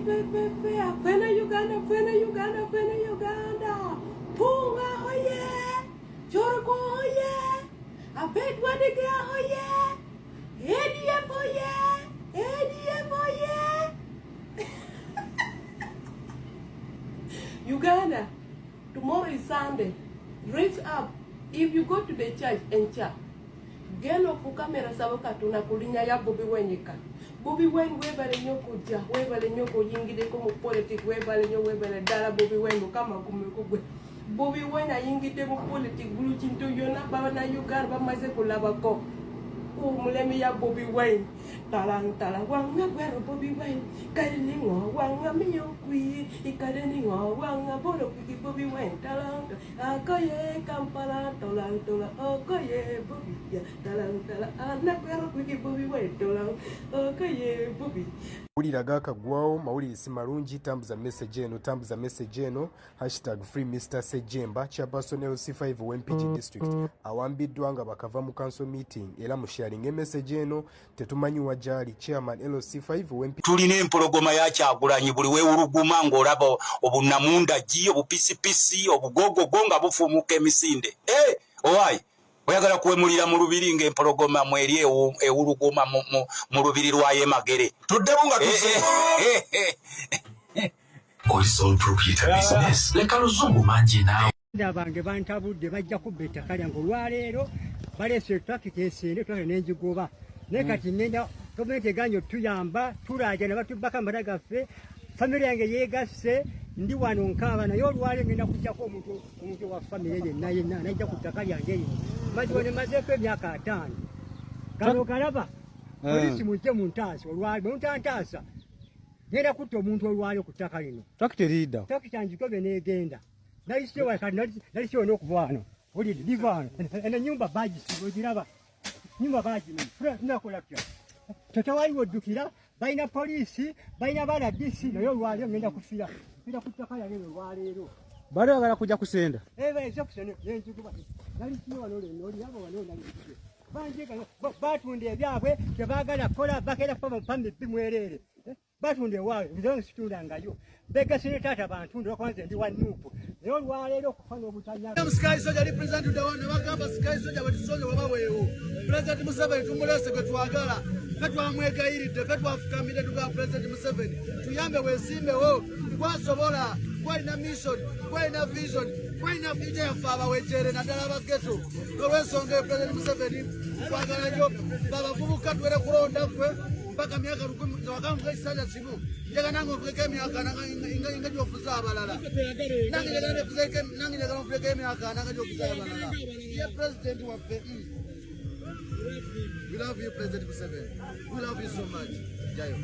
Fena Uganda, Fena Uganda, Fena Uganda. Punga hoye, Jorko hoye, Apetwa de Gea hoye, ADF hoye, ADF hoye. Uganda, tomorrow is Sunday. Reach up. If you go to the church and chat, geno kukamera saboka tunakulinya ya Bobi Wine ka. Bobi Wine webale nyoko ja, webale nyoko yingide ko mu politics, webale dala Bobi Wine kama kumekugwe. Bobi Wine ayingide mu politics bulu chinto yona bana Uganda bamaze kulaba ko. Mulemi ya Bobi Wine. Talang wanga gwero Bobi Wine. Kadeni ngo wanga miyokwi. Ikadeni ngo wanga bodo kwiki Bobi Wine. Talang akoye Kampala. Talang akoye Bobi ya. Talang anak gwero kwiki Bobi Wine. Talang akoye Bobi. Ulira gakagwawo mawulire simalungi tambuza message eno #free Mr. Sejemba chairperson LC5 WMPG district awambiddwa nga bakava mu council meeting era mu sharing message eno tetumanyi wajali chairman LC5 WMPG. Tulina empologoma ya Kyagulanyi buli weewuluguma ng'olaba obunamunda gi obupisipisi obugogogo nga bufumuka emisinde owaayi oyagala kuwemulira mu lubiri ng'empologoma mweri ewuluguma mu lubiri lwayo Magere tuddemu nga Sole proprietor business leka luzungu mangi naawe abange bantabudde bajja kubba ettaka lyange olwaleero baleese traffic esende twale n'enjigoba naye kati ngenda gavumenti eganye otuyamba tulaja ne batubbako amata gaffe famire yange yeegasse ndi wano nkaaba naye olwaleero ngenda kujjako omuntu wa famire yenna najja ku ttaka lyange lino maziwo ne mazeeko emyaka 5 kano kalaba polisi mujje muntaasa olwaleero muntantaasa ngenda kutta omuntu olwaleero ku ttaka lino takita njigobe n'egenda nalisiwa kati nalisiwa n'okuva wano olidde liva wano eno nyumba bagisiba ogiraba nyumba bagino nakola tya tetawaliwo oddukira balina polisi balina bana DC naye olwaleero ngenda kufiira ngenda ku ttaka lyange olwaleero bali bagala kujja kusenda ezo kusenda n'enjiguba nalisiwa wano leno oliraba wano nalisiwa banjeka batunda ebyabwe tebaagala kola bakera pambi bimwerere batunda ewaabwe bizange situndangayo begasire taata bantu ndokwanze ndi wanuupu naye olwaleero okufa n'obutanya Sky Soldier representative ne bagamba Sky Soldier batusonye wabaweewo President Museveni tumulese gwe twagala fe twamwegayiridde fe twafukamidde tuga President Museveni tuyambe weesimbewo twasobola twalina mission twalina vision twalina future yaffe abawejere naddala abageto olw'ensonga President Museveni twagala nnyo babavubuka tuwere kulonda gwe mpaka myaka 10 twakamva ekisanja kimu njagala nange ofuleko emyaka nga gyofuza abalala nange njagala ofuleko emyaka nanga gyofuza abalala ye president waffe we love you President Museveni we love you so much jayo